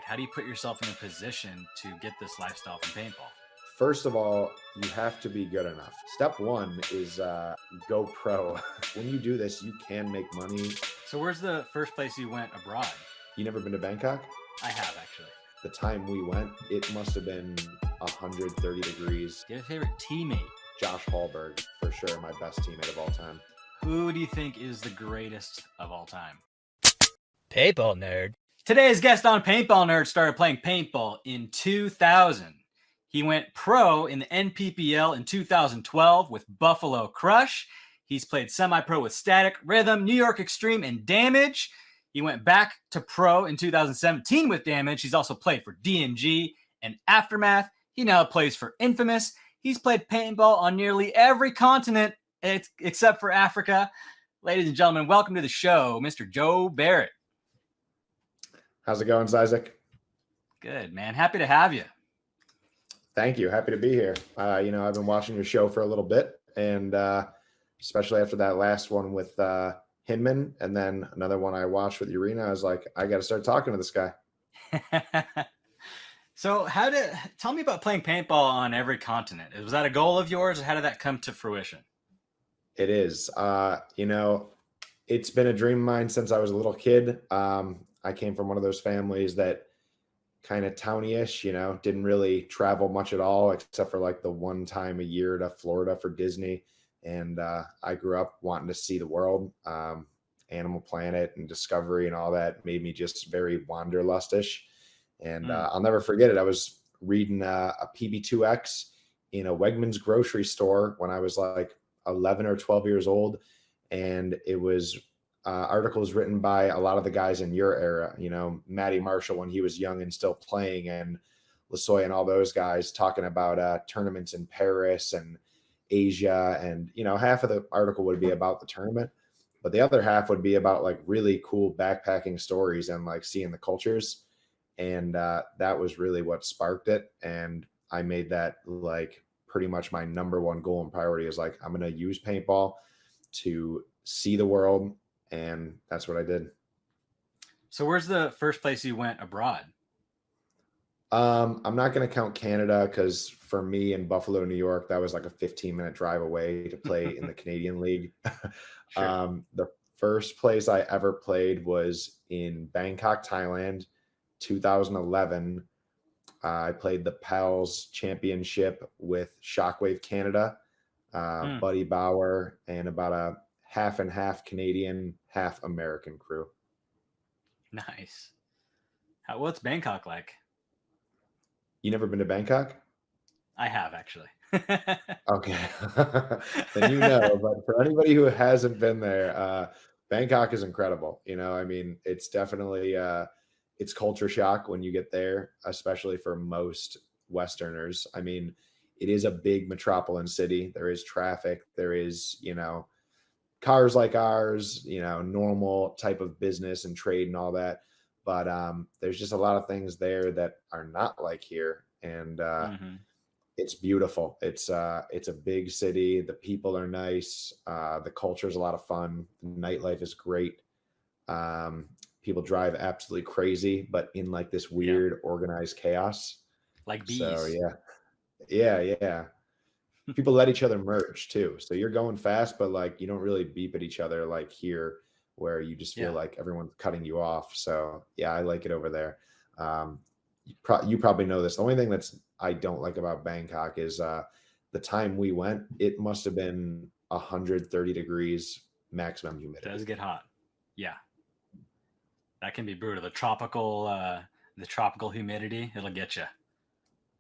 Like, how do you put yourself in a position to get this lifestyle from paintball? First of all, you have to be good enough. Step one is go pro. When you do this, you can make money. So where's the first place you went abroad? You never been to Bangkok? I have, actually. The time we went, it must have been 130 degrees. Do you have a favorite teammate? Josh Hallberg, for sure, my best teammate of all time. Who do you think is the greatest of all time? Paintball nerd. Today's guest on Paintball Nerd started playing paintball in 2000. He went pro in the NPPL in 2012 with Buffalo Crush. He's played semi-pro with Static, Rhythm, New York Xtreme, and Damage. He went back to pro in 2017 with Damage. He's also played for DMG and Aftermath. He now plays for Infamous. He's played paintball on nearly every continent except for Africa. Ladies and gentlemen, welcome to the show, Mr. Joe Barrett. How's it going, Zyzek? Good, man. Happy to have you. Thank you. Happy to be here. I've been watching your show for a little bit, and especially after that last one with Hinman, and then another one I watched with Urena, I was like, I got to start talking to this guy. So tell me about playing paintball on every continent. Was that a goal of yours, or how did that come to fruition? It is. It's been a dream of mine since I was a little kid. I came from one of those families that kind of towny-ish, didn't really travel much at all, except for like the one time a year to Florida for Disney. And I grew up wanting to see the world. Animal Planet and Discovery and all that made me just very wanderlustish. And I'll never forget it. I was reading a PB2X in a Wegmans grocery store when I was like 11 or 12 years old. And it was articles written by a lot of the guys in your era, Matty Marshall when he was young and still playing, and Lasoy and all those guys talking about tournaments in Paris and Asia. And, half of the article would be about the tournament, but the other half would be about like really cool backpacking stories and like seeing the cultures. And that was really what sparked it. And I made that like pretty much my number one goal and priority is like, I'm going to use paintball to see the world. And that's what I did. So where's the first place you went abroad? I'm not going to count Canada because for me in Buffalo, New York, that was like a 15-minute drive away to play in the Canadian League. Sure. The first place I ever played was in Bangkok, Thailand, 2011. I played the PALS Championship with Shockwave Canada, Buddy Bauer, and about a half and half Canadian, half American crew. Nice. What's Bangkok like? You never been to Bangkok? I have, actually. Okay. Then but for anybody who hasn't been there, Bangkok is incredible. It's definitely it's culture shock when you get there, especially for most Westerners. It is a big metropolitan city. There is traffic. There is, cars like ours, normal type of business and trade and all that. But there's just a lot of things there that are not like here. And it's beautiful. It's a big city. The people are nice. The culture is a lot of fun. The nightlife is great. People drive absolutely crazy, but in like this weird organized chaos. Like bees. So yeah. People let each other merge too. So you're going fast, but like you don't really beep at each other like here, where you just feel like everyone's cutting you off. So yeah, I like it over there. You probably know this. The only thing I don't like about Bangkok is the time we went, it must have been 130 degrees maximum humidity. It does get hot. Yeah. That can be brutal. The tropical humidity, it'll get you.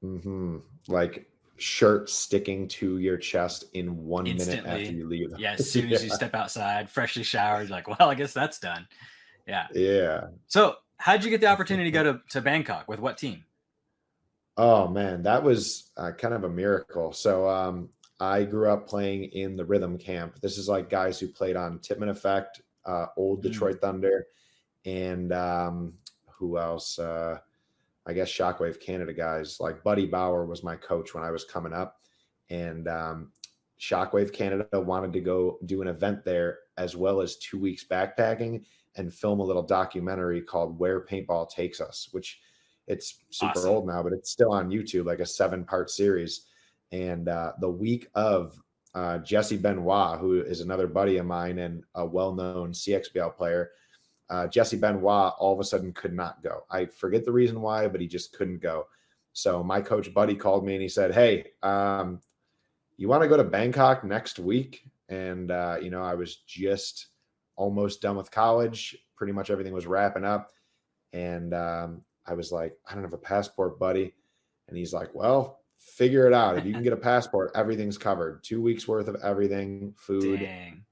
Mm-hmm. Like shirt sticking to your chest in 1 minute after you leave. Yeah, as soon as you step outside, freshly showered, like, well, I guess that's done. Yeah. Yeah. So how'd you get the opportunity to go to Bangkok? With what team? Oh, man, that was kind of a miracle. So I grew up playing in the Rhythm camp. This is like guys who played on Tipman Effect, old Detroit Thunder, and who else? I guess Shockwave Canada guys. Like Buddy Bauer was my coach when I was coming up, and Shockwave Canada wanted to go do an event there as well as 2 weeks backpacking and film a little documentary called Where Paintball Takes Us, which It's super Awesome. old now, but it's still on YouTube, like a 7-part series. And the week of Jesse Benoit, who is another buddy of mine and a well-known CXBL player, Jesse Benoit all of a sudden could not go. I forget the reason why, but he just couldn't go. So my coach buddy called me and he said, "Hey, you want to go to Bangkok next week?" And, I was just almost done with college. Pretty much everything was wrapping up. And I was like, "I don't have a passport, buddy." And he's like, "Well, figure it out. If you can get a passport, everything's covered. 2 weeks worth of everything, food, Dang.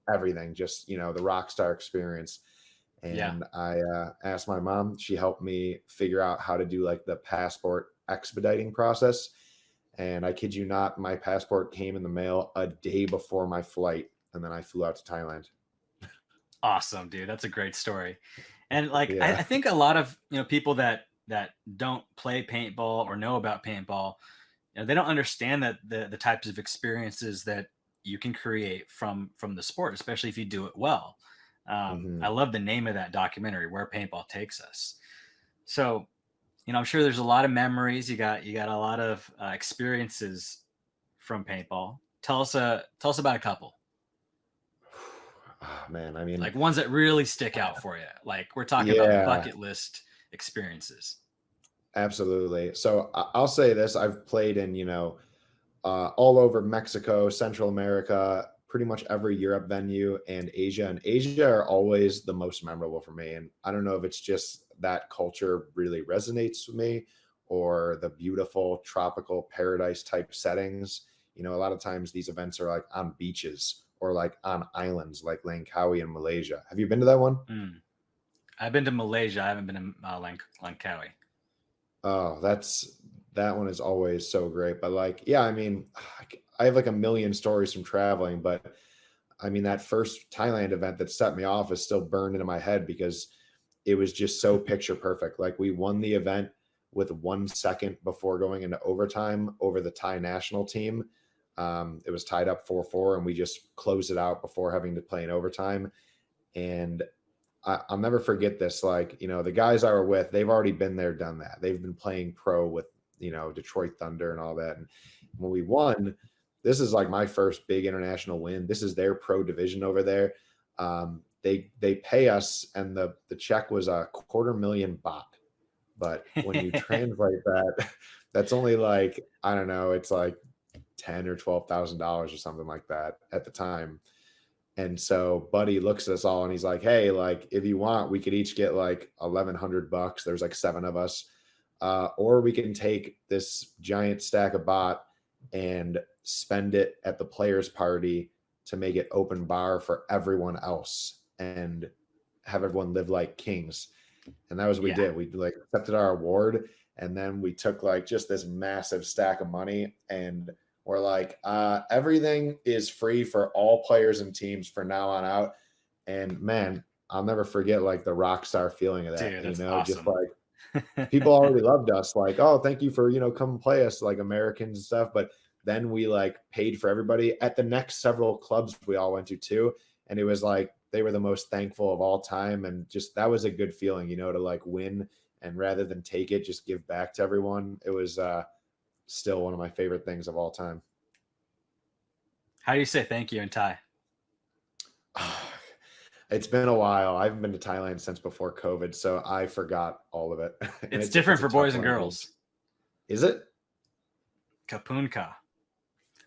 everything, just, the rock star experience." And I asked my mom. She helped me figure out how to do like the passport expediting process. And I kid you not, my passport came in the mail a day before my flight. And then I flew out to Thailand. Awesome, dude. That's a great story. And like, Yeah. I think a lot of, people that don't play paintball or know about paintball, they don't understand that the types of experiences that you can create from the sport, especially if you do it well. I love the name of that documentary, Where Paintball Takes Us. So, I'm sure there's a lot of memories. You got a lot of experiences from paintball. Tell us about a couple. Oh, man, I mean, like ones that really stick out for you. Like we're talking about bucket list experiences. Absolutely. So I'll say this: I've played in, all over Mexico, Central America, pretty much every Europe venue, and Asia. And Asia are always the most memorable for me. And I don't know if it's just that culture really resonates with me, or the beautiful tropical paradise type settings. A lot of times these events are like on beaches or like on islands like Langkawi in Malaysia. Have you been to that one? I've been to Malaysia. I haven't been to Langkawi. Oh, that one is always so great. But like, yeah, I mean, I have like a million stories from traveling, but I mean, that first Thailand event that set me off is still burned into my head because it was just so picture perfect. Like we won the event with 1 second before going into overtime over the Thai national team. It was tied up 4-4 and we just closed it out before having to play in overtime. And I'll never forget this. Like, the guys I were with, they've already been there, done that. They've been playing pro with, Detroit Thunder and all that. And when we won, this is like my first big international win. This is their pro division over there. They pay us, and the check was a $250,000 baht. But when you translate that, that's only like, I don't know, it's like $10,000 or $12,000 or something like that at the time. And so Buddy looks at us all and he's like, "Hey, like if you want, we could each get like $1,100. There's like 7 of us. Or we can take this giant stack of baht and spend it at the players' party to make it open bar for everyone else and have everyone live like kings." And that was what we did. We like accepted our award, and then we took like just this massive stack of money, and we're like, everything is free for all players and teams from now on out. And man, I'll never forget like the rock star feeling of that. Dude, that's awesome. Just like people already loved us, like, "Oh, thank you for, come play us," like Americans and stuff. But then we like paid for everybody at the next several clubs we all went to too. And it was like, they were the most thankful of all time. And just, that was a good feeling, to like win and rather than take it, just give back to everyone. It was still one of my favorite things of all time. How do you say thank you in Thai? It's been a while. I haven't been to Thailand since before COVID, so I forgot all of it. It's different for boys and girls. Is it? Kapun ka.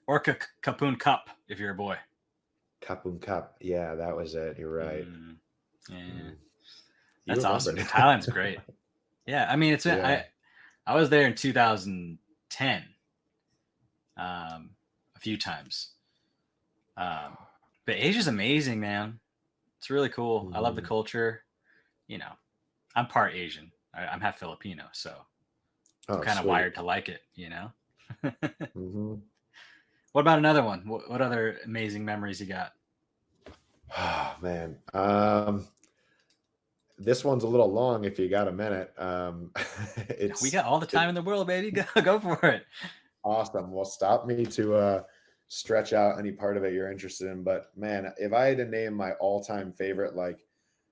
Or Kapun Cup if you're a boy. Kapun Cup. Yeah, that was it. You're right. That's awesome. Thailand's great. Yeah, I mean, it's I was there in 2010 a few times. But Asia's amazing, man. It's really cool. I love the culture. I'm part Asian. I'm half Filipino, so I'm kind of wired to like it, What about another one? What other amazing memories you got? Oh, man. This one's a little long if you got a minute. We got all the time in the world, baby. Go for it. Awesome. Well, stop me to stretch out any part of it you're interested in. But man, if I had to name my all-time favorite like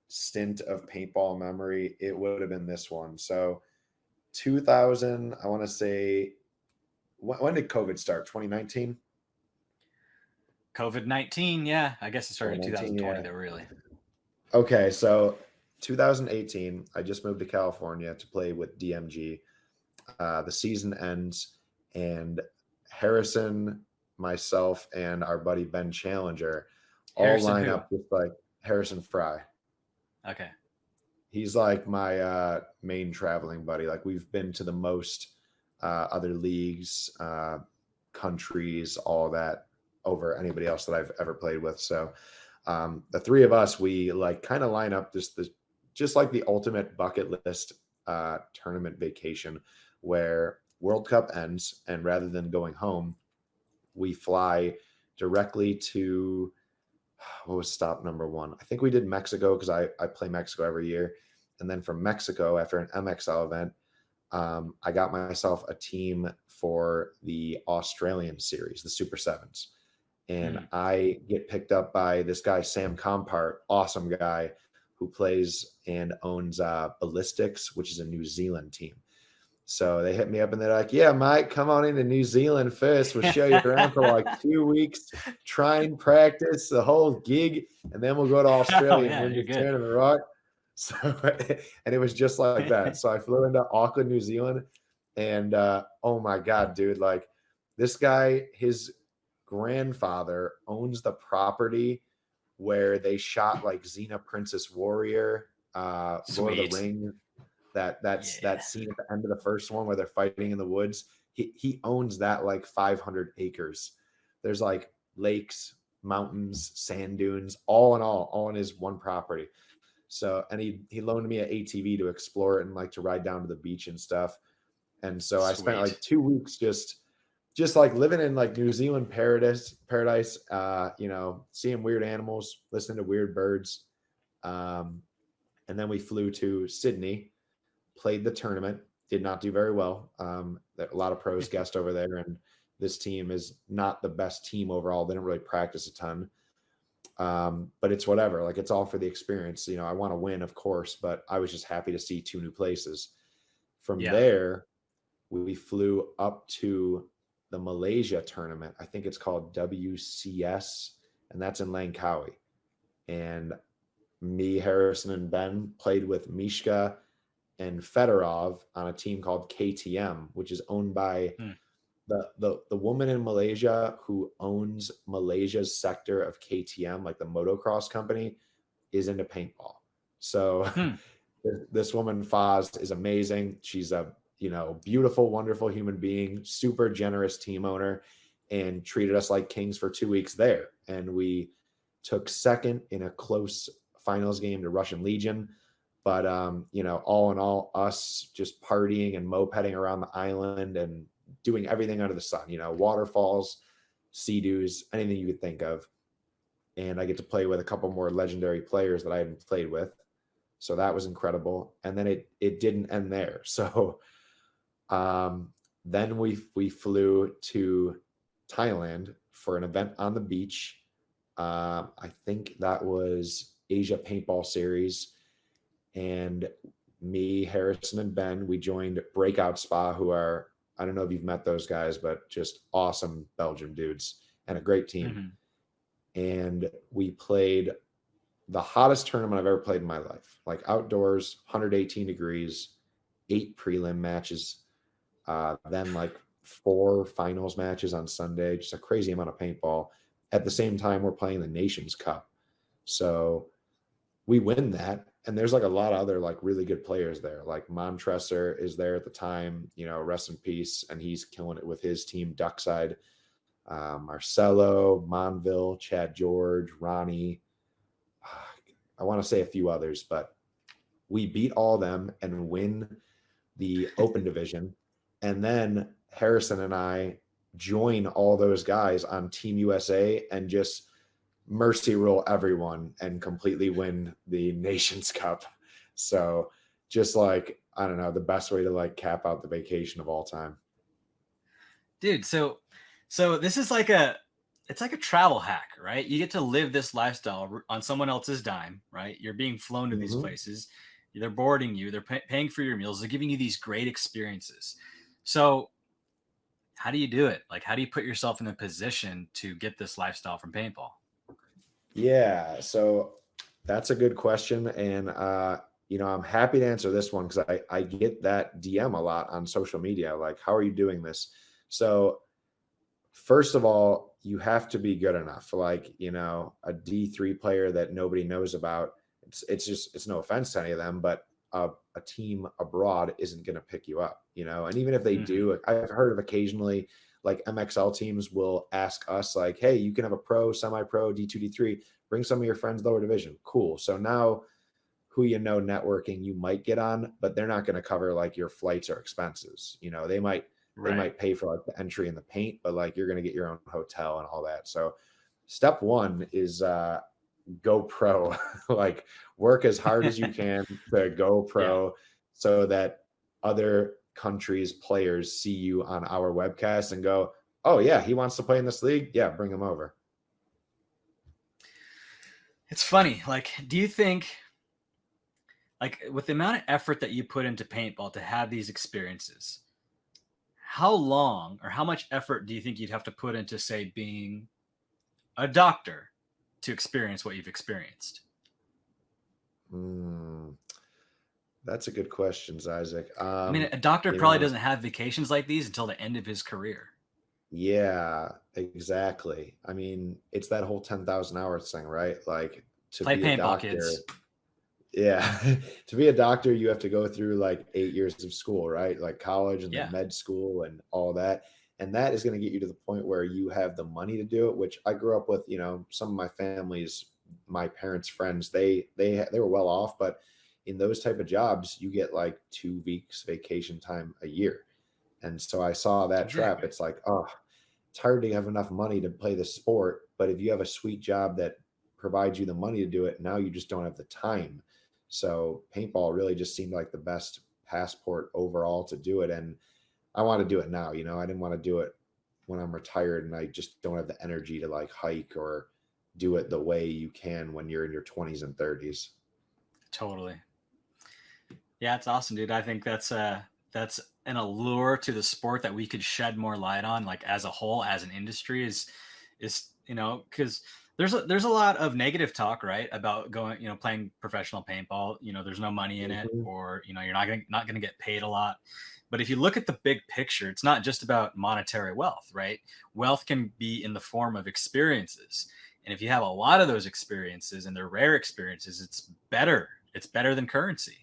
stint of paintball memory, it would have been this one. So 2000, I want to say, when did COVID start? 2019? COVID-19, yeah. I guess it started in 2019, 2020, yeah. though, really. Okay, so 2018, I just moved to California to play with DMG. The season ends, and Harrison, myself, and our buddy Ben Challenger all Harrison line who? up with like Harrison Fry. Okay. He's like my main traveling buddy. Like we've been to the most other leagues, countries, all that over anybody else that I've ever played with. So the three of us, we like kind of line up just like the ultimate bucket list tournament vacation where World Cup ends, and rather than going home, we fly directly to, what was stop number one? I think we did Mexico because I play Mexico every year. And then from Mexico, after an MXL event, I got myself a team for the Australian series, the Super Sevens. And I get picked up by this guy, Sam Compart, awesome guy who plays and owns Ballistics, which is a New Zealand team. So they hit me up and they're like, yeah, Mike, come on into New Zealand first. We'll show you around for like 2 weeks, try and practice the whole gig, and then we'll go to Australia and win the tournament, right? So, and it was just like that. So I flew into Auckland, New Zealand, and oh my God, dude, like this guy, his grandfather owns the property where they shot like Xena Princess Warrior, Lord of the Ring. That scene at the end of the first one where they're fighting in the woods. He owns that like 500 acres. There's like lakes, mountains, sand dunes, all on his one property. So, and he loaned me an ATV to explore it and like to ride down to the beach and stuff. And so I spent like 2 weeks just like living in like New Zealand paradise, you know, seeing weird animals, listening to weird birds. And then we flew to Sydney, played the tournament, did not do very well. A lot of pros guessed over there, and this team is not the best team overall. They don't really practice a ton. But it's whatever. Like it's all for the experience. You know, I want to win, of course, but I was just happy to see 2 new places. From there, we flew up to the Malaysia tournament. I think it's called WCS, and that's in Langkawi. And me, Harrison, and Ben played with Mishka and Fedorov on a team called KTM, which is owned by the woman in Malaysia who owns Malaysia's sector of KTM, like the motocross company, is into paintball. So this woman, Faz, is amazing. She's a, you know, beautiful, wonderful human being, super generous team owner, and treated us like kings for 2 weeks there. And we took second in a close finals game to Russian Legion. But, you know, all in all, us just partying and mopeding around the island and doing everything under the sun, you know, waterfalls, sea-doos, anything you could think of. And I get to play with a couple more legendary players that I hadn't played with. So that was incredible. And then it didn't end there. So then we flew to Thailand for an event on the beach. I think that was Asia Paintball Series. And me, Harrison, and Ben, we joined Breakout Spa, who are, I don't know if you've met those guys, but just awesome Belgian dudes and a great team. And we played the hottest tournament I've ever played in my life, like outdoors, 118 degrees, 8 prelim matches, then like 4 finals matches on Sunday, just a crazy amount of paintball. At the same time, we're playing the Nations Cup. So we win that. And there's like a lot of other like really good players there. Like Montresor is there at the time, you know, rest in peace. And he's killing it with his team, Duckside. Marcelo, Monville, Chad George, Ronnie. I want to say a few others, but we beat all of them and win the open division. And then Harrison and I join all those guys on Team USA and just mercy rule everyone and completely win the Nations Cup. So just like, I don't know, the best way to like cap out the vacation of all time. Dude, so this is like it's like a travel hack, right? You get to live this lifestyle on someone else's dime, right? You're being flown to these places. they're boarding you, they're paying for your meals, they're giving you these great experiences. So how do you do it? Like, how do you put yourself in a position to get this lifestyle from paintball? Yeah, so that's a good question. And, I'm happy to answer this one because I get that DM a lot on social media. Like, how are you doing this? So, first of all, you have to be good enough. Like, a D3 player that nobody knows about. It's no offense to any of them, but a team abroad isn't going to pick you up, and even if they do, I've heard of occasionally like MXL teams will ask us like, hey, you can have a pro, semi-pro, D2, D3, bring some of your friends lower division. Cool. So now who networking you might get on, but they're not going to cover like your flights or expenses. They might pay for like the entry and the paint, but like you're going to get your own hotel and all that. So step one is go pro. Like work as hard as you can to go pro so that other countries' players see you on our webcast and go, oh yeah, he wants to play in this league. Yeah, bring him over. It's funny. Like, do you think, like, with the amount of effort that you put into paintball to have these experiences, how long or how much effort do you think you'd have to put into, say, being a doctor to experience what you've experienced? That's a good question, Zyzek. I mean, a doctor probably doesn't have vacations like these until the end of his career. Yeah, exactly. I mean, it's that whole 10,000 hours thing, right? Like to Play be paintball, a doctor, kids. yeah, to be a doctor, you have to go through like 8 years of school, right? Like college and then Yeah. med school and all that. And that is going to get you to the point where you have the money to do it, which I grew up with, some of my family's, my parents' friends, they were well off, but in those type of jobs, you get like 2 weeks vacation time a year. And so I saw that trap. Exactly. It's like, oh, it's hard to have enough money to play the sport. But if you have a sweet job that provides you the money to do it, now you just don't have the time. So paintball really just seemed like the best passport overall to do it. And I want to do it now. I didn't want to do it when I'm retired and I just don't have the energy to like hike or do it the way you can when you're in your 20s and 30s. Totally. Yeah, it's awesome, dude. I think that's an allure to the sport that we could shed more light on, like as a whole, as an industry, is because there's a lot of negative talk, right, about going, playing professional paintball. There's no money in it, or you're not gonna get paid a lot. But if you look at the big picture, it's not just about monetary wealth, right? Wealth can be in the form of experiences, and if you have a lot of those experiences and they're rare experiences, it's better. It's better than currency.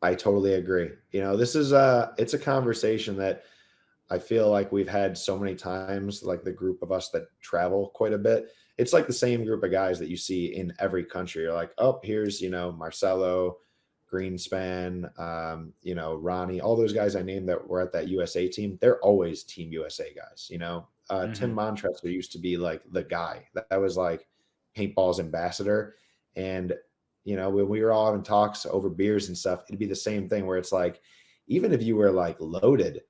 I totally agree. This is it's a conversation that I feel like we've had so many times, like the group of us that travel quite a bit. It's like the same group of guys that you see in every country. You're like, oh, here's, Marcelo, Greenspan, Ronnie, all those guys I named that were at that USA team. They're always Team USA guys, Tim Montressor used to be like the guy that was like paintball's ambassador. And when we were all having talks over beers and stuff, it'd be the same thing where it's like, even if you were like loaded,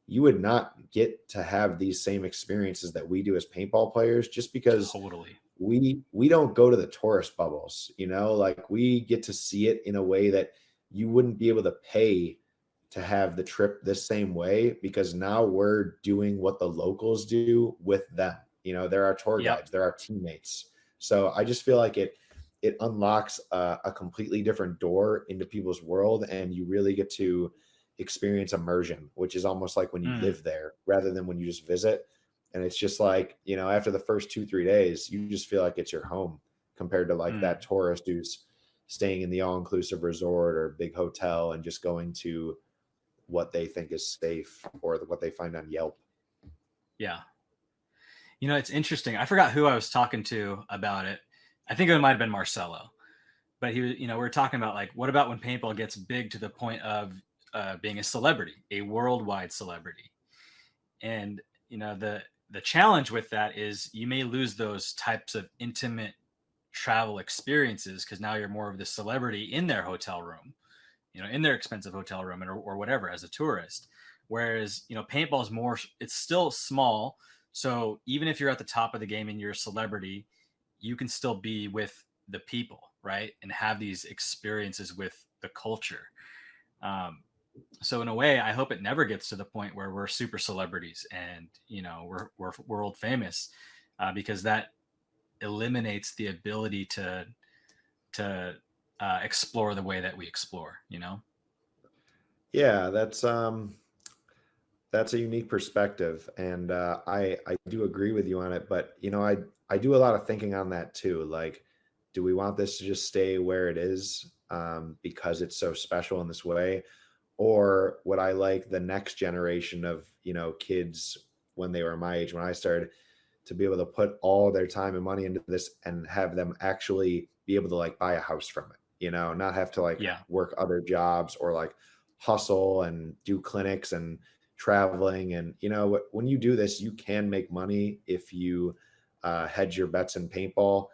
you would not get to have these same experiences that we do as paintball players, just because Totally. we don't go to the tourist bubbles, like we get to see it in a way that you wouldn't be able to pay to have the trip this same way, because now we're doing what the locals do with them. They're our tour guides, they're our teammates. So I just feel like it unlocks a completely different door into people's world, and you really get to experience immersion, which is almost like when you live there rather than when you just visit. And it's just like, after the first 2-3 days, you just feel like it's your home compared to like that tourist who's staying in the all-inclusive resort or big hotel and just going to what they think is safe or what they find on Yelp. Yeah. It's interesting. I forgot who I was talking to about it. I think it might have been Marcelo, but he was, we were talking about like, what about when paintball gets big to the point of being a celebrity, a worldwide celebrity? And, the challenge with that is you may lose those types of intimate travel experiences because now you're more of the celebrity in their hotel room, in their expensive hotel room or whatever as a tourist. Whereas, paintball is more, it's still small. So even if you're at the top of the game and you're a celebrity, you can still be with the people. right? And have these experiences with the culture. So in a way, I hope it never gets to the point where we're super celebrities and, we're world famous, because that eliminates the ability to explore the way that we explore, Yeah, that's a unique perspective, and I do agree with you on it. But I do a lot of thinking on that too. Like, do we want this to just stay where it is because it's so special in this way, or would I like the next generation of kids when they were my age when I started to be able to put all their time and money into this and have them actually be able to like buy a house from it, not have to like Yeah. work other jobs or like hustle and do clinics and traveling. And when you do this, you can make money if you hedge your bets in paintball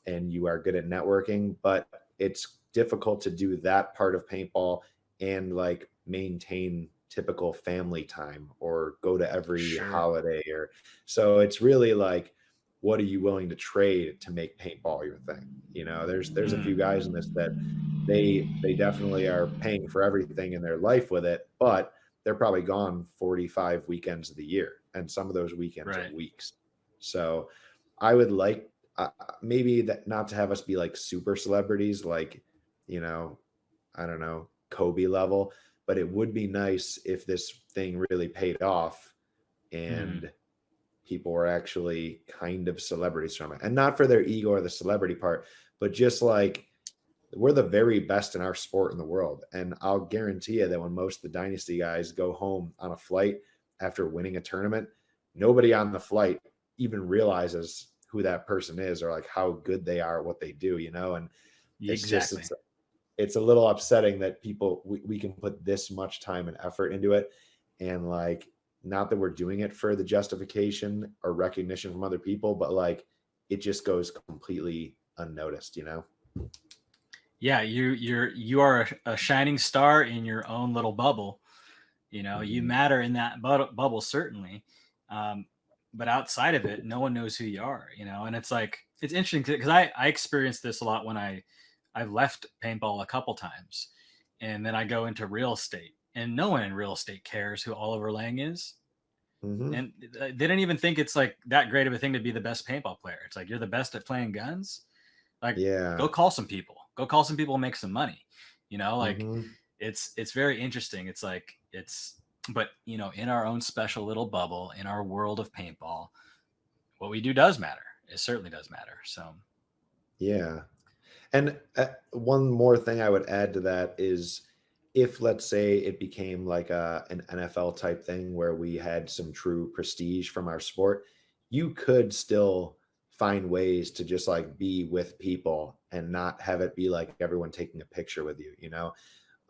and you are good at networking, but it's difficult to do that part of paintball and like maintain typical family time or go to every Sure. holiday. Or so it's really like, what are you willing to trade to make paintball your thing? There's a few guys in this that they definitely are paying for everything in their life with it, but they're probably gone 45 weekends of the year, and some of those weekends are Right. weeks. So I would like maybe that not to have us be like super celebrities, like I don't know, Kobe level, but it would be nice if this thing really paid off and people were actually kind of celebrities from it, and not for their ego or the celebrity part, but just like we're the very best in our sport in the world. And I'll guarantee you that when most of the dynasty guys go home on a flight after winning a tournament, nobody on the flight even realizes who that person is or like how good they are at what they do, and it's just Exactly. it's a little upsetting that we can put this much time and effort into it, and like, not that we're doing it for the justification or recognition from other people, but like it just goes completely unnoticed. Yeah, you are a shining star in your own little bubble. You matter in that bubble, certainly. But outside of it, no one knows who you are, and it's like, it's interesting because I experienced this a lot when I've left paintball a couple times, and then I go into real estate, and no one in real estate cares who Oliver Lang is. And they didn't even think it's like that great of a thing to be the best paintball player. It's like, you're the best at playing guns. Like, Yeah. go call some people. Go call some people and make some money. Like, Mhm. it's very interesting. It's like, but in our own special little bubble, in our world of paintball, what we do does matter. It certainly does matter. So Yeah. And one more thing I would add to that is, if let's say it became like an NFL type thing where we had some true prestige from our sport, you could still find ways to just like be with people and not have it be like everyone taking a picture with you,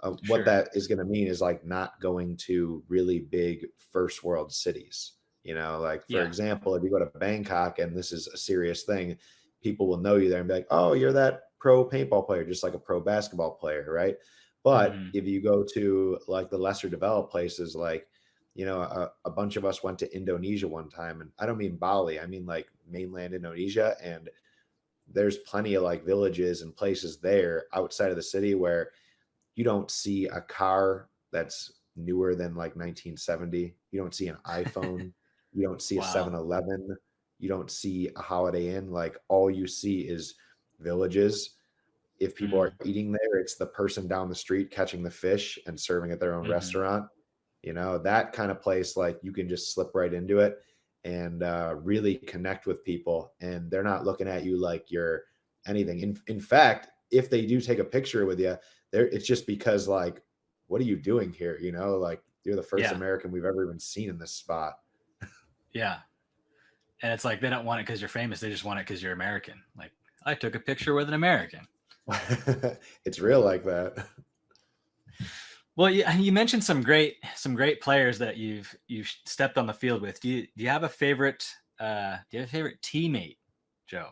what sure. that is going to mean is like not going to really big first world cities. Like, for Yeah. example, if you go to Bangkok and this is a serious thing, people will know you there and be like, oh, you're that pro paintball player, just like a pro basketball player, right? But Mhm. if you go to like the lesser developed places, like, a bunch of us went to Indonesia one time, and I don't mean Bali, I mean like mainland Indonesia. And there's plenty of like villages and places there outside of the city where you don't see a car that's newer than like 1970. You don't see an iPhone. You don't see a Wow. 7-Eleven. You don't see a Holiday Inn. Like, all you see is villages. If people are Mm. eating there, it's the person down the street catching the fish and serving at their own Mhm. restaurant. That kind of place, like, you can just slip right into it and really connect with people. And they're not looking at you like you're anything. In fact, if they do take a picture with you, it's just because, like, what are you doing here? Like, you're the first Yeah. American we've ever even seen in this spot. Yeah. And it's like, they don't want it because you're famous. They just want it because you're American. Like, I took a picture with an American. It's real like that. Well, you mentioned some great players that you've stepped on the field with. Do you have a favorite teammate, Joe?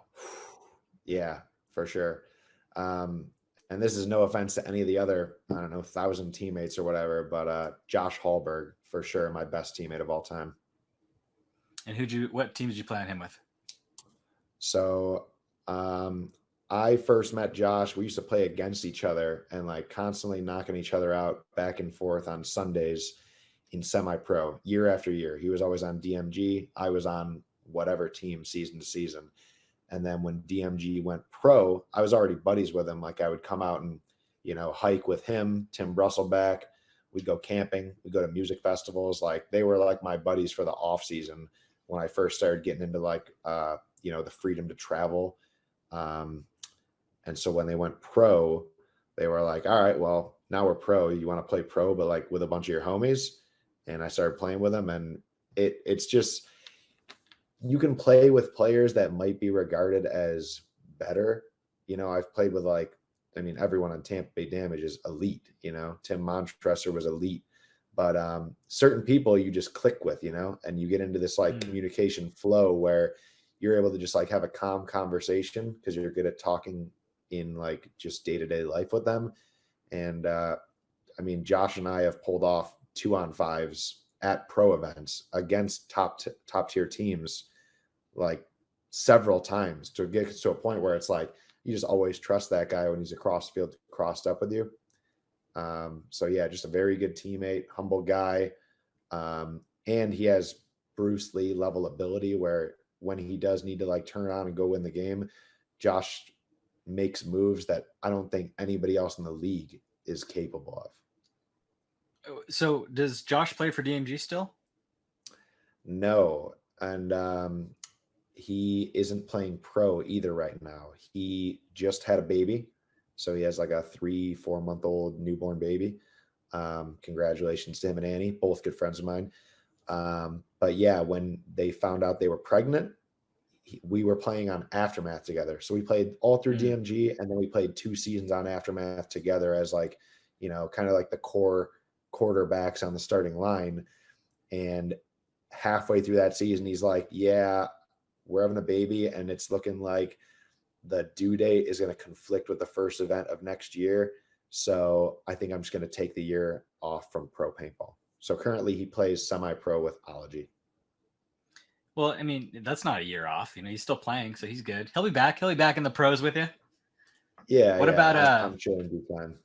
Yeah, for sure. Um, and this is no offense to any of the other, I don't know, 1,000 teammates or whatever, but Josh Hallberg, for sure, my best teammate of all time. And what team did you play on him with? So, um, I first met Josh, we used to play against each other and like constantly knocking each other out back and forth on Sundays in semi-pro year after year. He was always on DMG. I was on whatever team season to season. And then when DMG went pro, I was already buddies with him. Like I would come out and, hike with him, Tim Brusselback. We'd go camping. We'd go to music festivals. Like they were like my buddies for the off season when I first started getting into like, the freedom to travel. And so when they went pro, they were like, all right, well, now we're pro. You want to play pro, but like with a bunch of your homies. And I started playing with them. And it's just, you can play with players that might be regarded as better. I've played with everyone on Tampa Bay Damage is elite. Tim Montresor was elite. But certain people you just click with, and you get into this like communication flow where you're able to just like have a calm conversation because you're good at talking in like just day-to-day life with them. And Josh and I have pulled off 2-on-5s at pro events against top tier teams like several times to get to a point where it's like you just always trust that guy when he's across the field crossed up with you. So yeah, just a very good teammate, humble guy. And he has Bruce Lee level ability where when he does need to like turn on and go win the game, Josh makes moves that I don't think anybody else in the league is capable of. So does Josh play for DMG still? No. And he isn't playing pro either right now. He just had a baby. So he has like a 3-4 month old newborn baby. Congratulations to him and Annie, both good friends of mine. But yeah, when they found out they were pregnant, we were playing on Aftermath together. So we played all through DMG, and then we played 2 seasons on Aftermath together as like, kind of like the core quarterbacks on the starting line. And halfway through that season, he's like, yeah, we're having a baby and it's looking like the due date is going to conflict with the first event of next year. So I think I'm just going to take the year off from pro paintball. So currently he plays semi-pro with Ology. Well, that's not a year off. He's still playing, so he's good. He'll be back. He'll be back in the pros with you. Yeah. What about I'm sure in due time.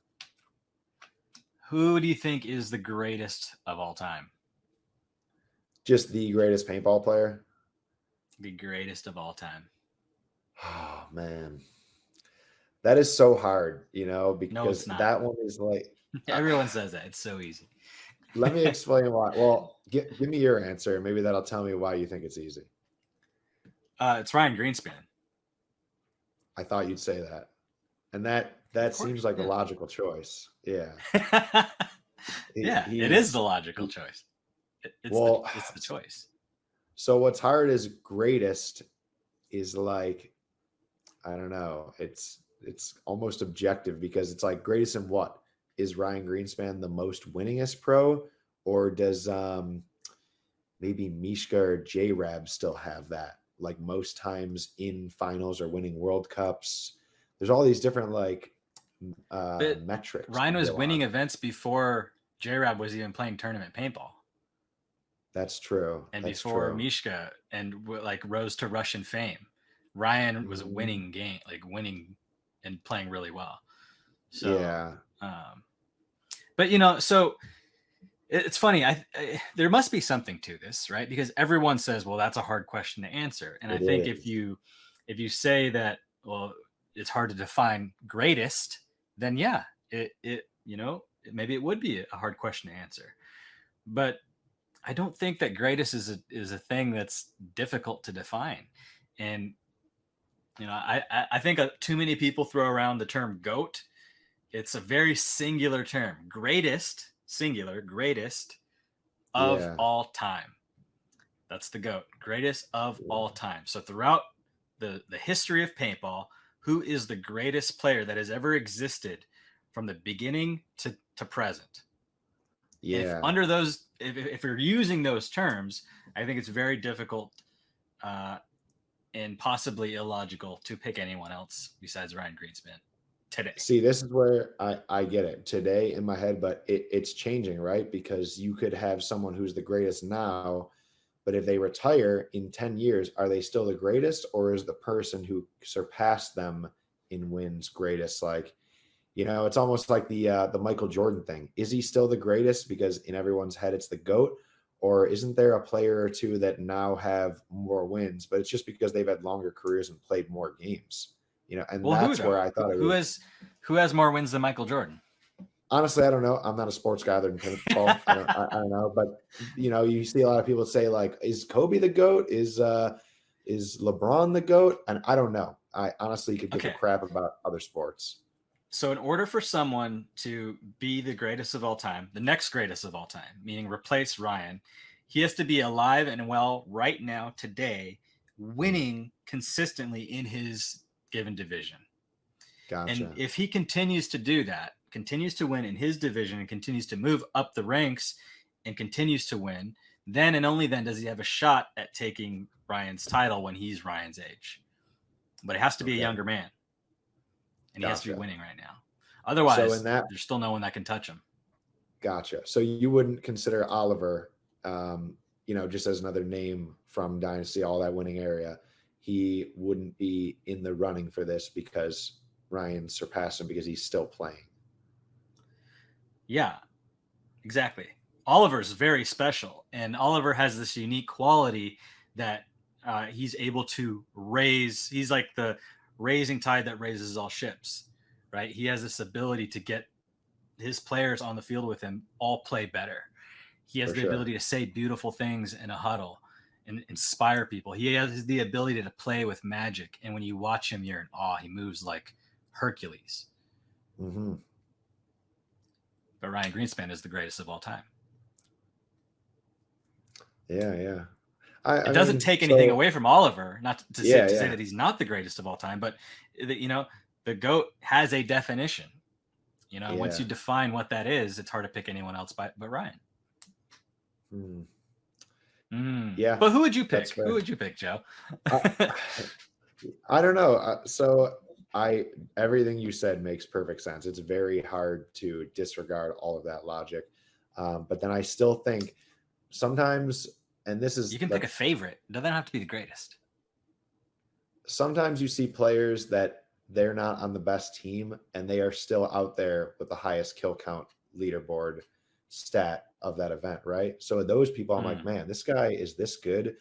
Who do you think is the greatest of all time? Just the greatest paintball player? The greatest of all time. Oh man, that is so hard, because that one is like everyone says that. It's so easy. Let me explain why. Well, give me your answer. Maybe that'll tell me why you think it's easy. It's Ryan Greenspan. I thought you'd say that, and that seems like the logical choice. Yeah. It is the logical choice. It's the choice. So what's hard is greatest is like, I don't know. It's almost objective because it's like greatest in what? Is Ryan Greenspan the most winningest pro, or does maybe Mishka or J-Rab still have that? Like most times in finals or winning World Cups. There's all these different like metrics. Ryan was winning events before J-Rab was even playing tournament paintball. That's true. And before Mishka and like rose to Russian fame, Ryan was winning and playing really well. So yeah. But so it's funny. There must be something to this, right? Because everyone says, "Well, that's a hard question to answer." And I think if you say that, well, it's hard to define greatest, then yeah, maybe it would be a hard question to answer. But I don't think that greatest is a thing that's difficult to define. And I think too many people throw around the term GOAT. It's a very singular term. Greatest, singular, greatest of all time. That's the GOAT. Greatest of all time. So throughout the history of paintball, who is the greatest player that has ever existed from the beginning to present? Yeah. If you're using those terms, I think it's very difficult and possibly illogical to pick anyone else besides Ryan Greenspan today. See, this is where I get it today in my head, but it's changing, right? Because you could have someone who's the greatest now, but if they retire in 10 years, are they still the greatest, or is the person who surpassed them in wins greatest. Like, you know, it's almost like the Michael Jordan thing. Is he still the greatest because in everyone's head it's the GOAT? Or isn't there a player or two that now have more wins, but it's just because they've had longer careers and played more games, you know? And Well, that's where I thought who has more wins than Michael Jordan? honestly, I don't know. I'm not a sports guy other than paintball. I don't know, but you know, you see a lot of people say like, is Kobe the GOAT? Is LeBron the GOAT? And I don't know. I honestly could give a crap about other sports. So in order for someone to be the greatest of all time, the next greatest of all time, meaning replace Ryan, he has to be alive and well right now, today, winning consistently in his given division. Gotcha. And if he continues to do that, continues to win in his division and continues to move up the ranks and continues to win, then and only then does he have a shot at taking Ryan's title when he's Ryan's age. But it has to be a younger man. And he has to be winning right now. Otherwise, there's still no one that can touch him. Gotcha. So you wouldn't consider Oliver, you know, just as another name from Dynasty, all that winning area. He wouldn't be in the running for this because Ryan surpassed him because he's still playing. Yeah, exactly. Oliver's very special, and Oliver has this unique quality that he's able to raise. He's like the raising tide that raises all ships, right? He has this ability to get his players on the field with him all play better. He has the ability to say beautiful things in a huddle and inspire people. He has the ability to play with magic, and when you watch him, you're in awe. He moves like Hercules. Mm-hmm. But Ryan Greenspan is the greatest of all time. Yeah, yeah. It doesn't take anything away from Oliver, not to say that he's not the greatest of all time, but you know, the GOAT has a definition. You know, once you define what that is, it's hard to pick anyone else but Ryan. Yeah. But who would you pick? Who would you pick, Joe? I don't know. So everything you said makes perfect sense. It's very hard to disregard all of that logic. But then I still think sometimes, and this is, you can pick a favorite. It doesn't have to be the greatest. Sometimes you see players that they're not on the best team and they are still out there with the highest kill count leaderboard stat of that event, right? So those people, I'm like, man, this guy is this good,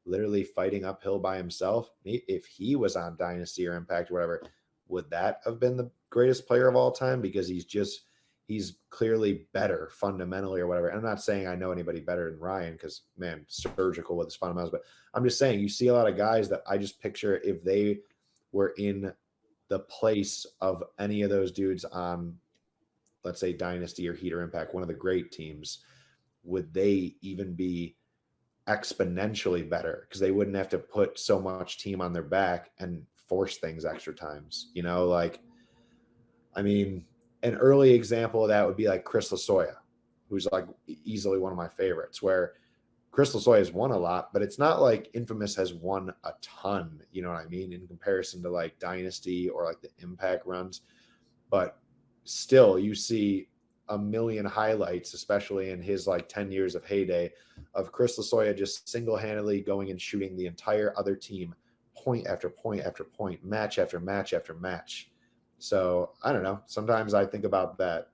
literally fighting uphill by himself. If he was on Dynasty or Impact or whatever, would that have been the greatest player of all time? Because he's clearly better fundamentally or whatever. And I'm not saying I know anybody better than Ryan because, man, surgical with his fundamentals. But I'm just saying you see a lot of guys that I just picture if they were in the place of any of those dudes on, let's say, Dynasty or Heat or Impact, one of the great teams, would they even be exponentially better? Because they wouldn't have to put so much team on their back and force things extra times. You know, like, I mean, an early example of that would be like Chris Lasoya, who's like easily one of my favorites, where Chris Lasoya has won a lot, but it's not like Infamous has won a ton, you know what I mean, in comparison to like Dynasty or like the Impact runs. But still, you see a million highlights, especially in his like 10 years of heyday, of Chris Lasoya just single-handedly going and shooting the entire other team point after point after point, match after match after match. So I don't know. Sometimes I think about that.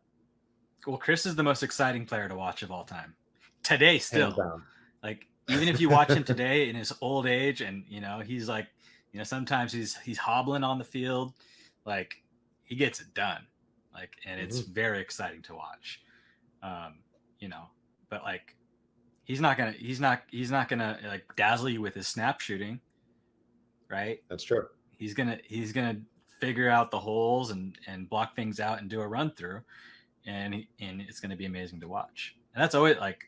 Well, Chris is the most exciting player to watch of all time. Today, still. Like, even if you watch him today in his old age and, you know, he's like, you know, sometimes he's hobbling on the field, like, he gets it done. Like, and it's very exciting to watch. You know, but like, he's not gonna like dazzle you with his snap shooting, right? That's true. He's gonna figure out the holes and block things out and do a run through, and it's gonna be amazing to watch. And that's always like,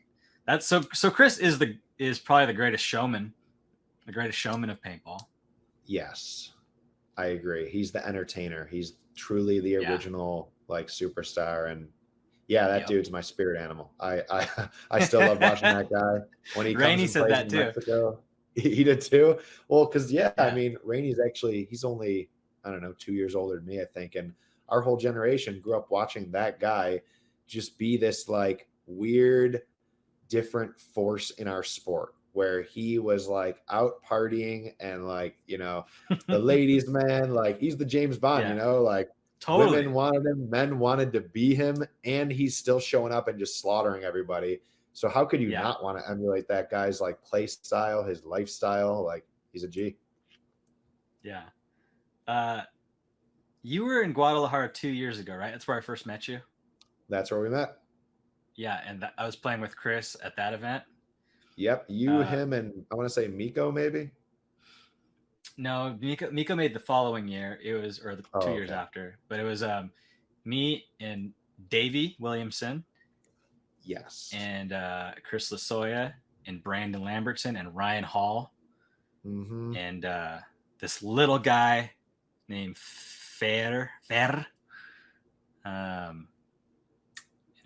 that's so Chris is probably the greatest showman of paintball. Yes, I agree. He's the entertainer. He's truly the original like superstar. And yeah, that dude's my spirit animal. I still love watching that guy when he comes Rainey and said plays that in too. Mexico. He did too. Well, because I mean, Rainey's actually, he's only, I don't know, 2 years older than me, I think. And our whole generation grew up watching that guy just be this like weird, different force in our sport where he was like out partying and like, you know, the ladies man, like he's the James Bond, you know, like Totally. women wanted him, men wanted to be him, and he's still showing up and just slaughtering everybody. So how could you not want to emulate that guy's like play style, his lifestyle? Like he's a G. Yeah. You were in Guadalajara 2 years ago, right? That's where I first met you. That's where we met. Yeah, and I was playing with Chris at that event. Yep, you, him, and I want to say Miko, maybe. No, Miko made the following year. It was, or the 2 years after, but it was me and Davey Williamson. Yes. And Chris Lasoya and Brandon Lambertson and Ryan Hall. Mm-hmm. And this little guy named Fer. And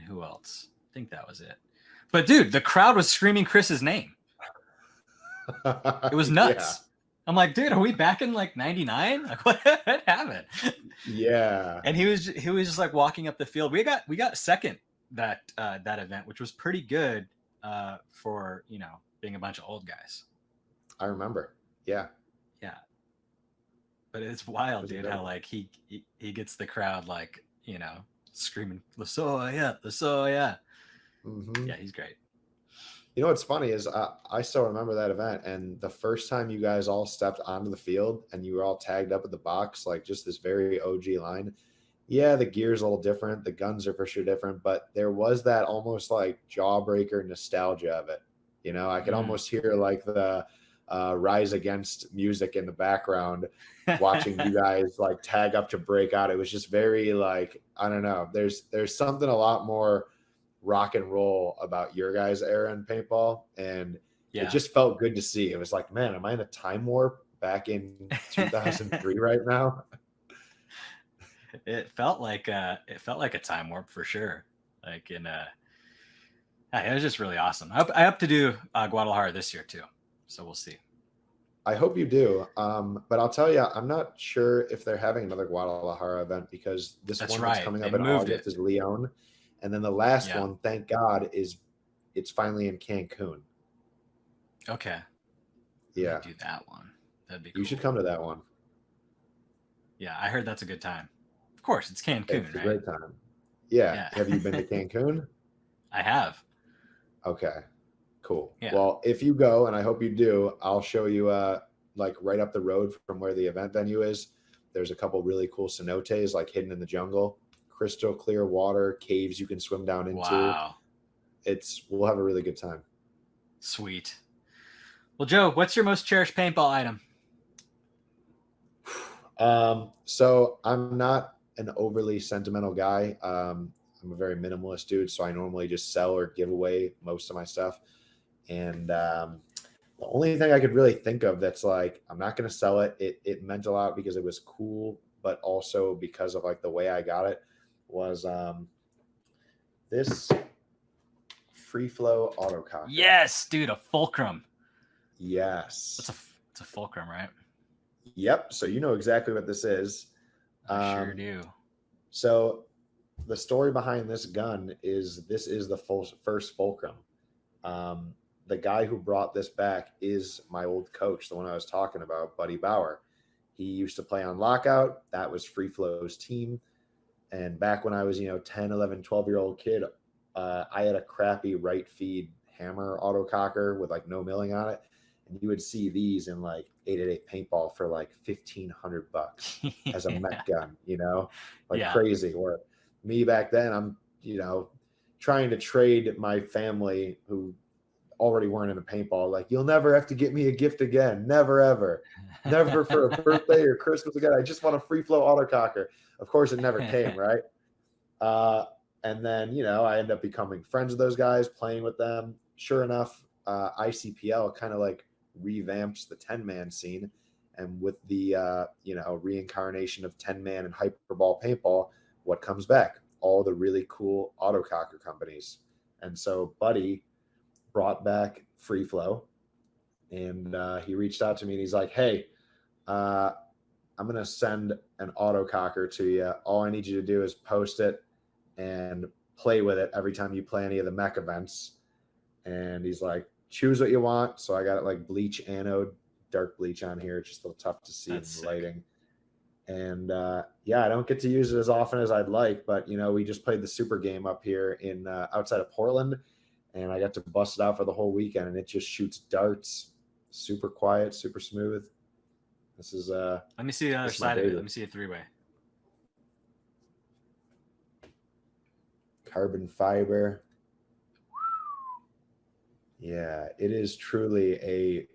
who else? I think that was it. But dude, the crowd was screaming Chris's name. It was nuts. I'm like, dude, are we back in like 99? Like what happened? Yeah. And he was just like walking up the field. We got second that event, which was pretty good for, you know, being a bunch of old guys. I remember. Yeah. But it's wild, dude, how like he gets the crowd like, you know, screaming Lasoya. Mm-hmm. Yeah, he's great. You know what's funny is I still remember that event, and the first time you guys all stepped onto the field and you were all tagged up at the box, like just this very OG line. Yeah, the gear's a little different. The guns are for sure different, but there was that almost like jawbreaker nostalgia of it. You know, I could almost hear like the Rise Against music in the background, watching you guys like tag up to break out. It was just very like, I don't know. There's something a lot more rock and roll about your guys' era in paintball, and it just felt good to see. It was like, man, am I in a time warp back in 2003 right now? It felt like a time warp for sure. Like it was just really awesome. I hope to do Guadalajara this year too, so we'll see. I hope you do. But I'll tell you, I'm not sure if they're having another Guadalajara event, because this one that's coming up in August is Leon. And then the last one, thank God, it's finally in Cancun. Okay. Yeah. Do that one. That'd be cool. You should come to that one. Yeah, I heard that's a good time. Of course, it's Cancun, it's a great time. Yeah. Have you been to Cancun? I have. Okay. Cool. Yeah. Well, if you go, and I hope you do, I'll show you like right up the road from where the event venue is. There's a couple really cool cenotes like hidden in the jungle. Crystal clear water, caves you can swim down into. Wow. We'll have a really good time. Sweet. Well, Joe, what's your most cherished paintball item? So I'm not an overly sentimental guy. I'm a very minimalist dude, so I normally just sell or give away most of my stuff. And the only thing I could really think of that's like, I'm not going to sell it. It meant a lot because it was cool, but also because of like the way I got it, was this free flow autococker. Yes, dude, a fulcrum. Yes. It's a fulcrum, right? Yep. So you know exactly what this is. I sure do. So the story behind this gun is this is the first fulcrum. The guy who brought this back is my old coach, the one I was talking about, Buddy Bauer. He used to play on Lockout. That was Free Flow's team. And back when I was, 10, 11, 12-year-old kid, I had a crappy right feed hammer autococker with like no milling on it. And you would see these in like 888 paintball for like $1,500 as a mech gun, crazy. Or me back then, I'm, trying to trade my family who already weren't into paintball. Like, you'll never have to get me a gift again. Never, ever. Never for a birthday or Christmas again. I just want a free flow autococker. Of course, it never came, right? And then, I ended up becoming friends with those guys, playing with them. Sure enough, icpl kind of like revamps the 10-man scene. And with the, reincarnation of 10-man and hyperball paintball, what comes back? All the really cool autococker companies. And so Buddy brought back Free Flow, and he reached out to me and he's like, hey, I'm going to send an autococker to you. All I need you to do is post it and play with it every time you play any of the mech events. And he's like, choose what you want. So I got it like bleach anode, dark bleach on here. It's just a little tough to see in That's the sick. lighting. And yeah, I don't get to use it as often as I'd like, but you know, we just played the super game up here in outside of Portland, and I got to bust it out for the whole weekend, and it just shoots darts, super quiet, super smooth. This is Let me see the other side of it. Let me see a 3-way. Carbon fiber. Yeah, it is truly a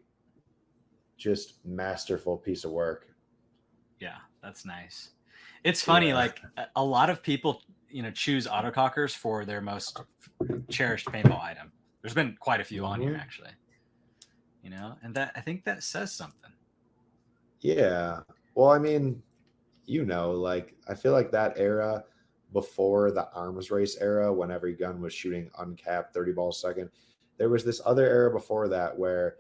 just masterful piece of work. Yeah, that's nice. It's funny, Yeah. like a lot of people, choose autocockers for their most cherished paintball item. There's been quite a few on here, actually. And that I think that says something. Yeah. Well, I mean, like I feel like that era before the arms race era, when every gun was shooting uncapped 30 balls a second, there was this other era before that where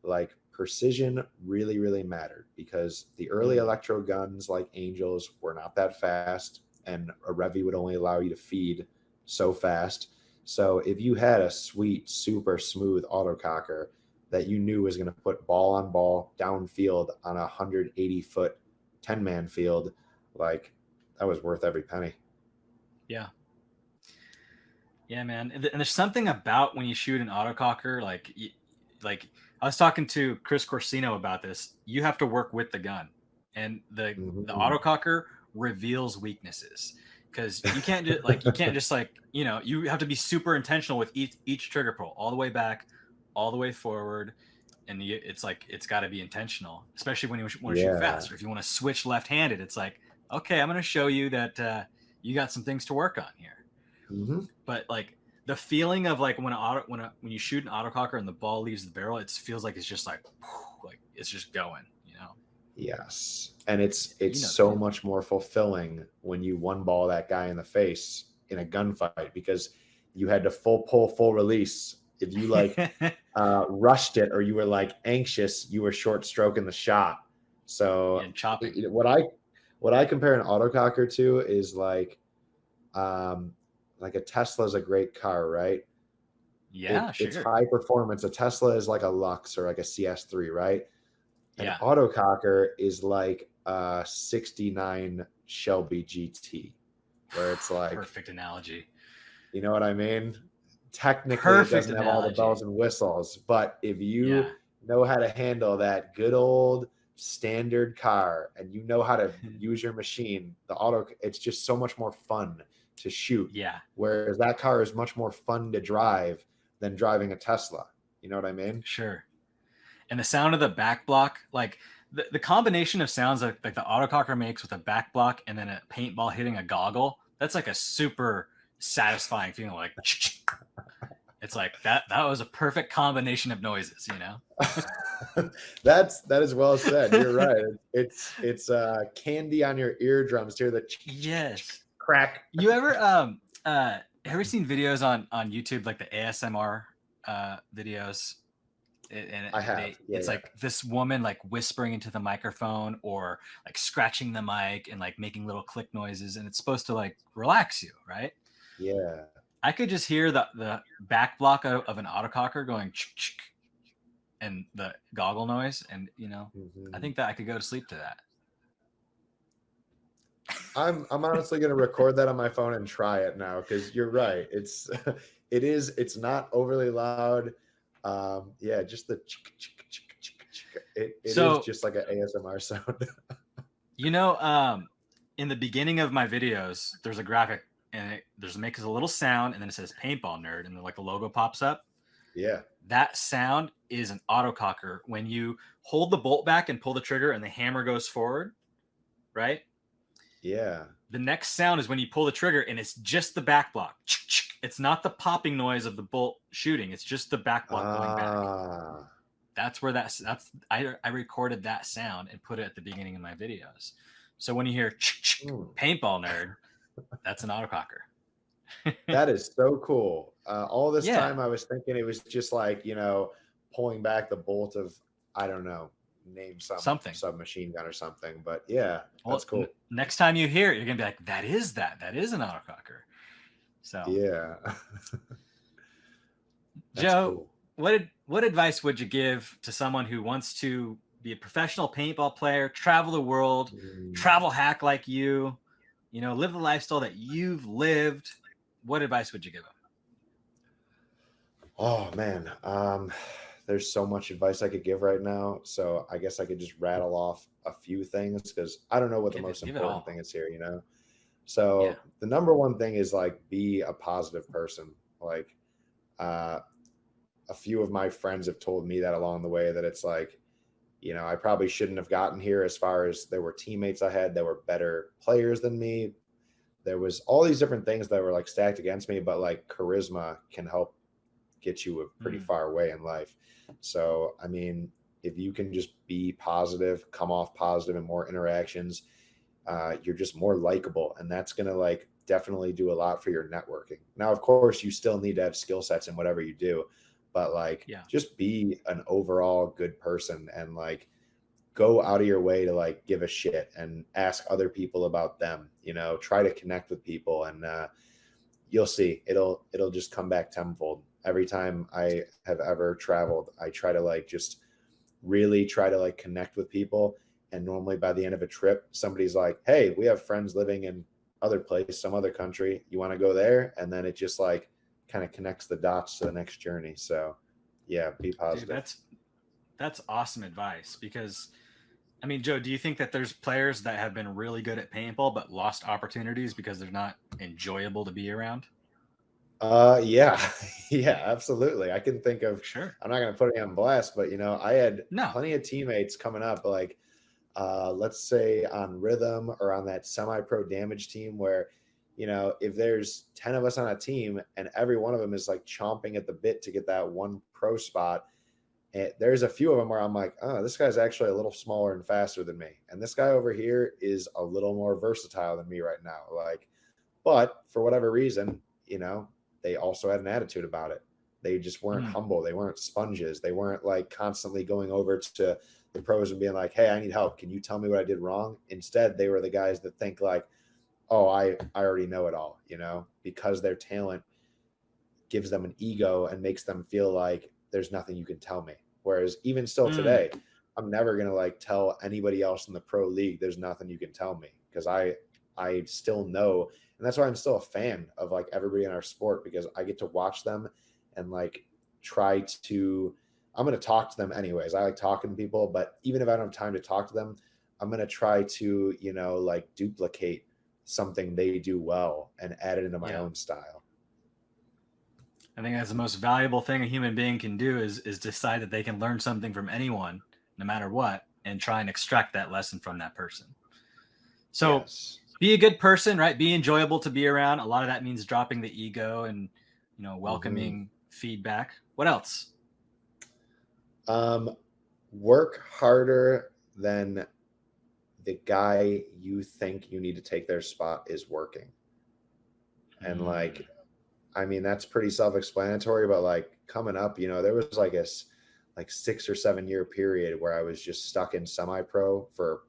like precision really, really mattered, because the early electro guns like Angels were not that fast, and a Revy would only allow you to feed so fast. So if you had a sweet, super smooth autococker that you knew was going to put ball on ball downfield on a 180-foot 10-man field, like that was worth every penny. Yeah. Yeah, man. And there's something about when you shoot an autococker, like I was talking to Chris Corsino about this. You have to work with the gun, and the autococker reveals weaknesses, because you can't just you have to be super intentional with each trigger pull, all the way back, all the way forward, and it's got to be intentional, especially when you want to shoot fast, or if you want to switch left-handed. It's like, okay, I'm going to show you that you got some things to work on here. But like the feeling of like when you shoot an autococker and the ball leaves the barrel, it feels like it's just like it's just going, Yes. And it's so much more fulfilling when you one ball that guy in the face in a gunfight, because you had to full pull, full release. If you like rushed it, or you were like anxious, you were short stroking the shot. So chopping. What I compare an autococker to is like a Tesla is a great car, right? Yeah, sure. It's high performance. A Tesla is like a Lux or like a CS3, right? Yeah. An autococker is like a 69 Shelby GT, where it's like perfect analogy. You know what I mean? Technically, it doesn't have all the bells and whistles, but if you know how to handle that good old standard car, and you know how to use your machine, it's just so much more fun to shoot. Yeah. Whereas that car is much more fun to drive than driving a Tesla. You know what I mean? Sure. And the sound of the back block, like the combination of sounds like the autococker makes with a back block and then a paintball hitting a goggle, that's like a super satisfying feeling. Like it's like that was a perfect combination of noises, That is well said. You're right. It's candy on your eardrums to hear the crack. You ever seen videos on YouTube, like the ASMR videos? I have. It's like this woman like whispering into the microphone, or like scratching the mic and like making little click noises, and it's supposed to like relax you, right? Yeah. I could just hear the back block of an autococker going and the goggle noise, and I think that I could go to sleep to that. I'm honestly going to record that on my phone and try it now, because you're right. It's not overly loud. Just the it is just like an ASMR sound. In the beginning of my videos, there's a graphic, and it makes a little sound, and then it says Paintball Nerd, and then like the logo pops up. Yeah. That sound is an autococker. When you hold the bolt back and pull the trigger and the hammer goes forward, right? Yeah. The next sound is when you pull the trigger and it's just the back block. It's not the popping noise of the bolt shooting. It's just the back block going back. That's where I recorded that sound and put it at the beginning of my videos. So when you hear Paintball Nerd, that's an autococker. That is so cool. All this time I was thinking it was just like, pulling back the bolt of, I don't know, name something submachine gun or something. But yeah, that's cool. Next time you hear it, you're gonna be like, that is an autococker. So yeah. Joe, cool. what advice would you give to someone who wants to be a professional paintball player, travel the world, travel hack like you, live the lifestyle that you've lived? What advice would you give them? Oh man, there's so much advice I could give right now. So I guess I could just rattle off a few things because I don't know what the most Give it important all. thing is here. Yeah. So the number one thing is like be a positive person. Like a few of my friends have told me that along the way that it's like, I probably shouldn't have gotten here as far as there were teammates I had that were better players than me. There was all these different things that were like stacked against me, but like charisma can help get you a pretty far way in life. So, I mean, if you can just be positive, come off positive in more interactions, you're just more likable. And that's going to like definitely do a lot for your networking. Now, of course, you still need to have skill sets in whatever you do, but like just be an overall good person and like go out of your way to like give a shit and ask other people about them, try to connect with people and you'll see it'll just come back tenfold. Every time I have ever traveled, I try to like just really try to like connect with people. And normally by the end of a trip, somebody's like, hey, we have friends living in other place, some other country. You want to go there? And then it just like kind of connects the dots to the next journey. So yeah, be positive. Dude, that's awesome advice because I mean, Joe, do you think that there's players that have been really good at paintball but lost opportunities because they're not enjoyable to be around? Yeah, yeah, absolutely. I can think of, Sure. I'm not going to put it on blast, but I had No. plenty of teammates coming up, like, let's say on Rhythm or on that semi-pro damage team where, if there's 10 of us on a team and every one of them is like chomping at the bit to get that one pro spot, and there's a few of them where I'm like, oh, this guy's actually a little smaller and faster than me. And this guy over here is a little more versatile than me right now. Like, but for whatever reason, they also had an attitude about it. They just weren't humble. They weren't sponges. They weren't like constantly going over to the pros and being like, hey, I need help. Can you tell me what I did wrong? Instead, they were the guys that think like, oh, I already know it all, because their talent gives them an ego and makes them feel like there's nothing you can tell me. Whereas even still today, I'm never going to like tell anybody else in the pro league, there's nothing you can tell me because I still know. And that's why I'm still a fan of like everybody in our sport because I get to watch them and like I'm going to talk to them anyways. I like talking to people, but even if I don't have time to talk to them, I'm going to try to, like duplicate something they do well and add it into my own style. I think that's the most valuable thing a human being can do is decide that they can learn something from anyone, no matter what, and try and extract that lesson from that person. So be a good person, right? Be enjoyable to be around. A lot of that means dropping the ego and, welcoming feedback. What else? Work harder than the guy you think you need to take their spot is working. And like, I mean, that's pretty self-explanatory, but like coming up, there was like a 6 or 7 year period where I was just stuck in semi-pro for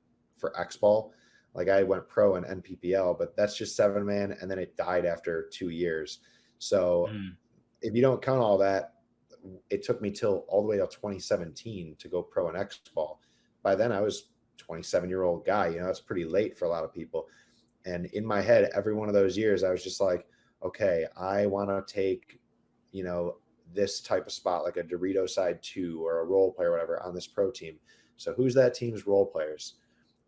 X-ball. Like I went pro in NPPL, but that's just 7-man. And then it died after 2 years. So if you don't count all that, it took me all the way till 2017 to go pro in X-ball. By then I was 27-year-old guy, it's pretty late for a lot of people. And in my head, every one of those years, I was just like, okay, I want to take, this type of spot, like a Dorito side 2 or a role player, or whatever, on this pro team. So who's that team's role players?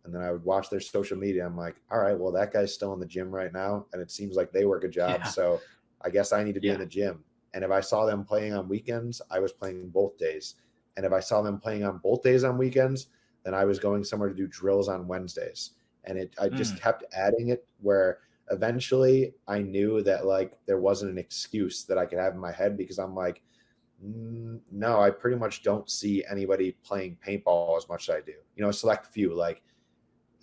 And then I would watch their social media. I'm like, all right, well, that guy's still in the gym right now. And it seems like they work a job. Yeah. So I guess I need to be in the gym. And if I saw them playing on weekends, I was playing both days. And if I saw them playing on both days on weekends, then I was going somewhere to do drills on Wednesdays. And I just kept adding it where eventually I knew that like there wasn't an excuse that I could have in my head because I'm like, no, I pretty much don't see anybody playing paintball as much as I do. A select few, like,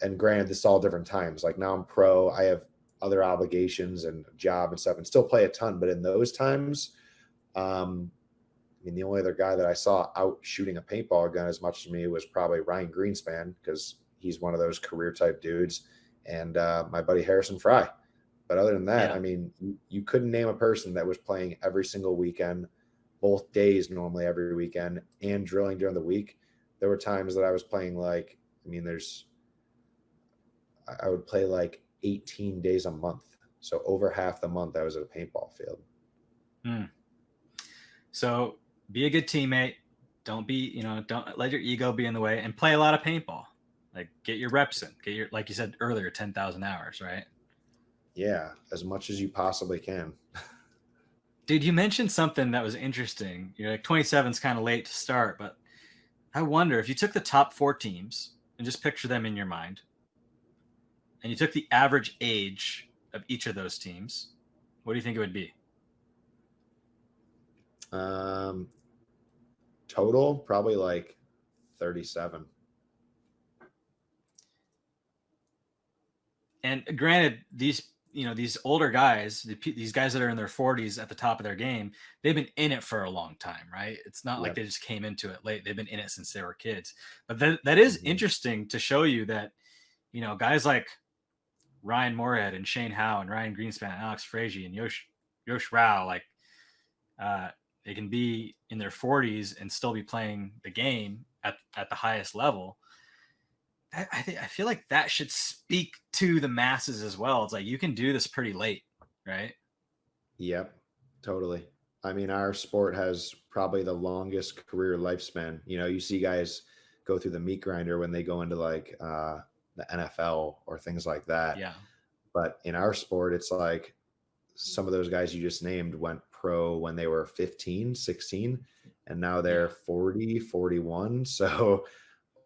and granted, this is all different times. Like now I'm pro, I have other obligations and job and stuff and still play a ton. But in those times, I mean, the only other guy that I saw out shooting a paintball gun as much as me was probably Ryan Greenspan because he's one of those career type dudes, and my buddy Harrison Fry. But other than that, I mean, you couldn't name a person that was playing every single weekend both days normally every weekend and drilling during the week. There were times that I was playing like, I mean, I would play like 18 days a month. So over half the month I was at a paintball field. So be a good teammate. Don't let your ego be in the way, and play a lot of paintball. Like, get your reps in, like you said earlier, 10,000 hours, right? Yeah. As much as you possibly can. Dude, you mentioned something that was interesting. You're like 27 is kind of late to start, but I wonder if you took the top 4 teams and just picture them in your mind, and you took the average age of each of those teams, what do you think it would be? Total, probably like 37. And granted, these older guys, these guys that are in their 40s at the top of their game, they've been in it for a long time, right? It's not like they just came into it late. They've been in it since they were kids. But that is interesting to show you that, guys like Ryan Moorhead and Shane Howe and Ryan Greenspan and Alex Frazier and Yosh Rao, like, they can be in their 40s and still be playing the game at the highest level. I feel like that should speak to the masses as well. It's like, you can do this pretty late, right? Yep, totally. I mean, our sport has probably the longest career lifespan. You see guys go through the meat grinder when they go into like the NFL or things like that. Yeah. But in our sport, it's like some of those guys you just named went pro when they were 15, 16, and now they're 40, 41. So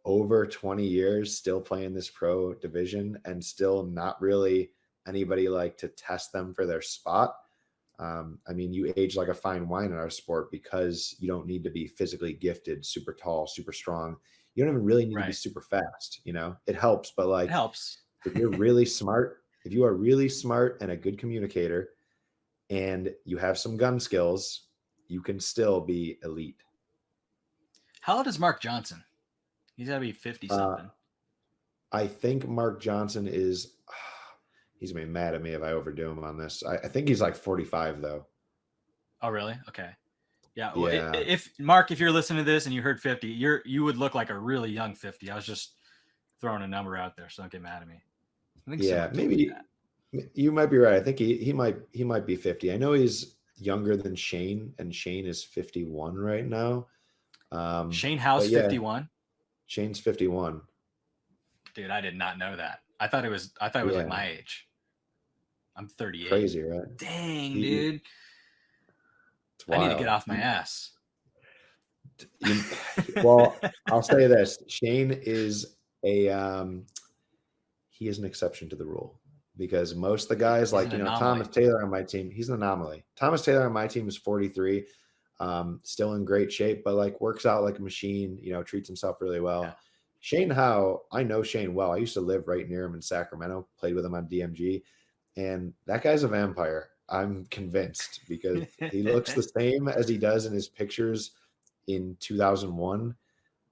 over 20 years still playing this pro division and still not really anybody like to test them for their spot. I mean, you age like a fine wine in our sport because you don't need to be physically gifted, super tall, super strong. You don't even really need to be super fast. It helps, but like, it helps. If you are really smart and a good communicator and you have some gun skills, you can still be elite. How old is Mark Johnson? He's got to be 50 something. I think Mark Johnson is, he's going to be mad at me if I overdo him on this. I think he's like 45 though. Oh, really? Okay. Yeah. Well, if Mark, if you're listening to this and you heard 50, you would look like a really young 50. I was just throwing a number out there, so don't get mad at me. I think maybe you might be right. I think he might be 50. I know he's younger than Shane, and Shane is 51 right now. Shane Howe's 51. Shane's 51. Dude, I did not know that. I thought it was like my age. I'm 38. Crazy, right? Dang, dude. I need to get off my ass. Well, I'll say this. Shane is he is an exception to the rule, because most of the guys, like, Thomas Taylor on my team, he's an anomaly. Thomas Taylor on my team is 43, still in great shape, but like works out like a machine, treats himself really well. Yeah. Shane Howe, I know Shane well. I used to live right near him in Sacramento, played with him on DMG, and that guy's a vampire. I'm convinced, because he looks the same as he does in his pictures in 2001.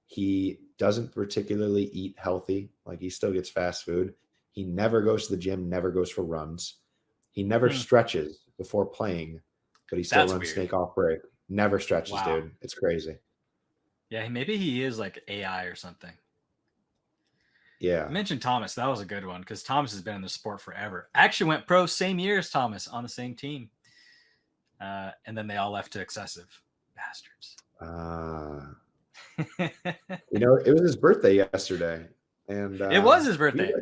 He doesn't particularly eat healthy. Like, he still gets fast food. He never goes to the gym, never goes for runs. He never stretches before playing, but he still runs snake off break. Never stretches, dude. It's crazy. Yeah, maybe he is like AI or something. Yeah. I mentioned Thomas. That was a good one, because Thomas has been in the sport forever. Actually went pro same year as Thomas on the same team. And then they all left to excessive bastards. It was his birthday yesterday. And it was his birthday.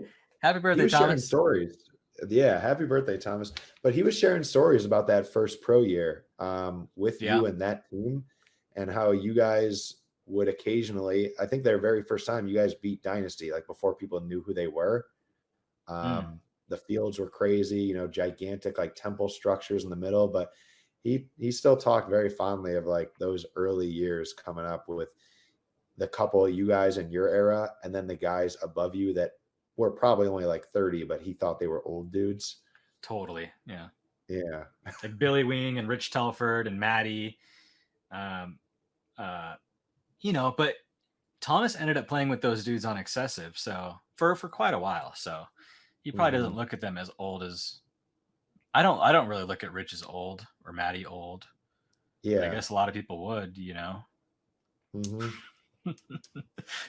Happy birthday, Thomas. Sharing stories. Yeah, happy birthday, Thomas. But he was sharing stories about that first pro year with you and that team, and how you guys would occasionally, I think their very first time, you guys beat Dynasty, like before people knew who they were. The fields were crazy, gigantic like temple structures in the middle, but he still talked very fondly of like those early years coming up with the couple of you guys in your era, and then the guys above you that were probably only like 30, but he thought they were old dudes. Totally. Yeah. Yeah. Like Billy Wing and Rich Telford and Maddie. But Thomas ended up playing with those dudes on excessive, so for quite a while. So he probably doesn't look at them as old as I don't really look at Rich as old or Maddie old. Yeah. I guess a lot of people would, Hmm.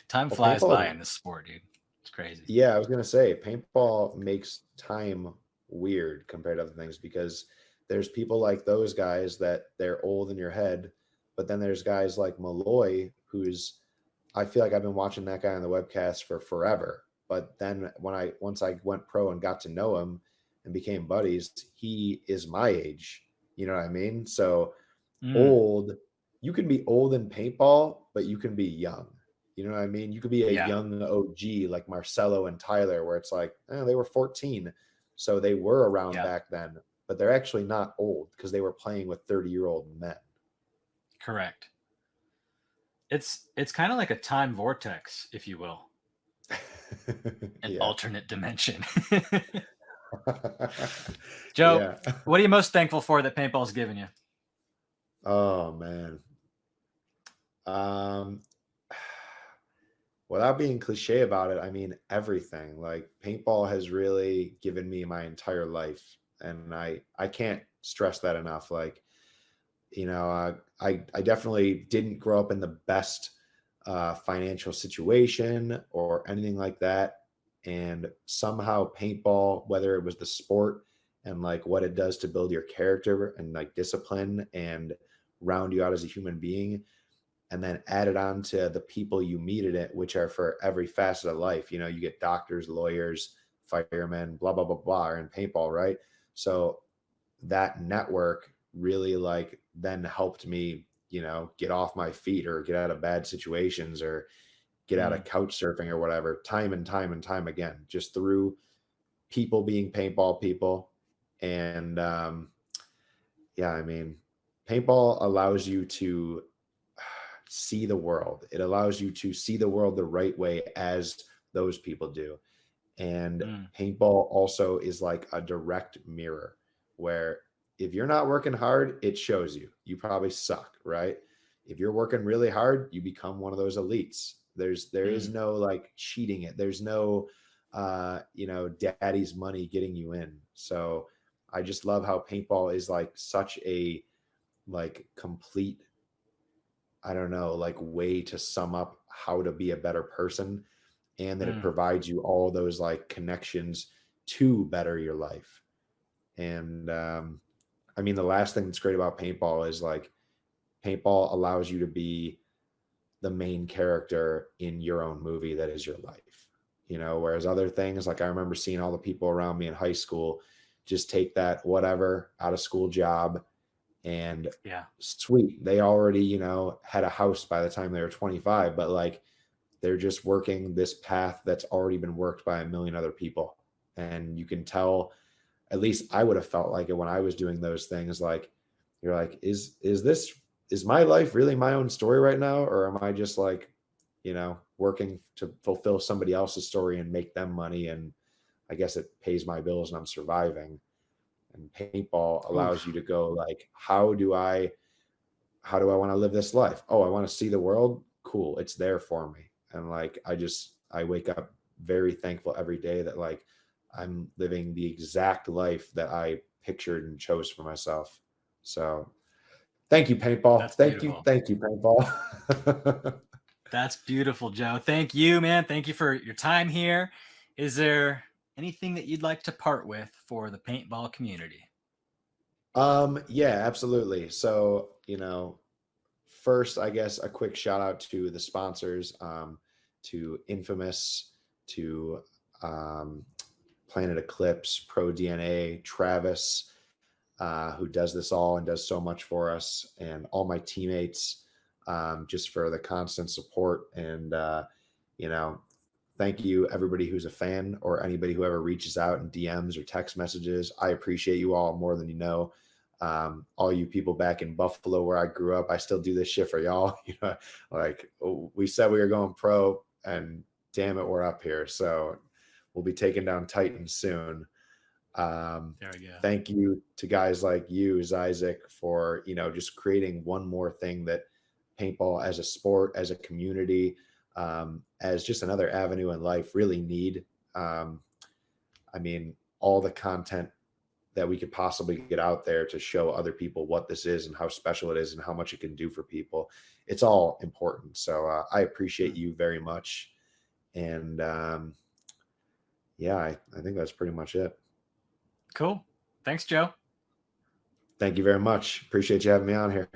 Time Well, flies by paintball. in this sport, dude. It's crazy. Yeah, I was gonna say paintball makes time weird compared to other things because there's people like those guys that they're old in your head, but then there's guys like Malloy who's I feel like I've been watching that guy on the webcast for forever. But then once I went pro and got to know him and became buddies, he is my age. You know what I mean? So Mm, old, you can be old in paintball, but you can be young. You know what I mean? You could be a yeah, young OG like Marcelo and Tyler, where it's like, they were 14. So they were around yeah, back then, but they're actually not old because they were playing with 30-year-old men. correct. It's kind of like a time vortex, if you will, an Yeah. alternate dimension. Joe, Yeah. what are you most thankful for that paintball's given you? Oh man. Um Without being cliche about it, I mean everything. Like paintball has really given me my entire life, and I can't stress that enough. Like, I definitely didn't grow up in the best financial situation or anything like that, and somehow paintball, whether it was the sport and like what it does to build your character and like discipline and round you out as a human being, and then added on to the people you meet in it, which are for every facet of life. You get doctors, lawyers, firemen, blah, blah, blah, blah, are in paintball, right? So that network really like then helped me, get off my feet or get out of bad situations or get out Mm, of couch surfing or whatever, time and time and time again, just through people being paintball people. And yeah, I mean, paintball allows you to see the world. It allows you to see the world the right way as those people do. And mm, paintball also is like a direct mirror where if you're not working hard, it shows you. You probably suck, right? If you're working really hard, you become one of those elites. There is mm, no like cheating it. There's no daddy's money getting you in. So I just love how paintball is like such a like complete, I don't know, like way to sum up how to be a better person, and that it mm. provides you all those like connections to better your life. And I mean, the last thing that's great about paintball is like paintball allows you to be the main character in your own movie that is your life. Whereas other things, like I remember seeing all the people around me in high school just take that whatever out of school job, and Yeah. sweet, they already had a house by the time they were 25, but like they're just working this path that's already been worked by a million other people. And you can tell, at least I would have felt like it when I was doing those things, like you're like, is my life really my own story right now, or am I just like working to fulfill somebody else's story and make them money, and I guess it pays my bills and I'm surviving. And paintball allows you Oof. to go like, how do I want to live this life? Oh, I want to see the world. Cool. It's there for me. And like, I wake up very thankful every day that like I'm living the exact life that I pictured and chose for myself. So thank you, paintball. That's beautiful. Thank you, paintball. That's beautiful, Joe. Thank you, man. Thank you for your time here. Is there anything that you'd like to part with for the paintball community? Yeah, absolutely. So, first, I guess a quick shout out to the sponsors, to Infamous, to Planet Eclipse, Pro DNA, Travis, who does this all and does so much for us, and all my teammates, just for the constant support. And, thank you, everybody who's a fan or anybody who ever reaches out in DMs or text messages. I appreciate you all more than you know. All you people back in Buffalo where I grew up, I still do this shit for y'all. Like we said we were going pro, and damn it, we're up here. So we'll be taking down Titans soon. There we go. Thank you to guys like you, Zyzek, for just creating one more thing that paintball as a sport, as a community, as just another avenue in life really need. I mean, all the content that we could possibly get out there to show other people what this is and how special it is and how much it can do for people. It's all important. So I appreciate you very much. And yeah, I think that's pretty much it. Cool. Thanks, Joe. Thank you very much. Appreciate you having me on here.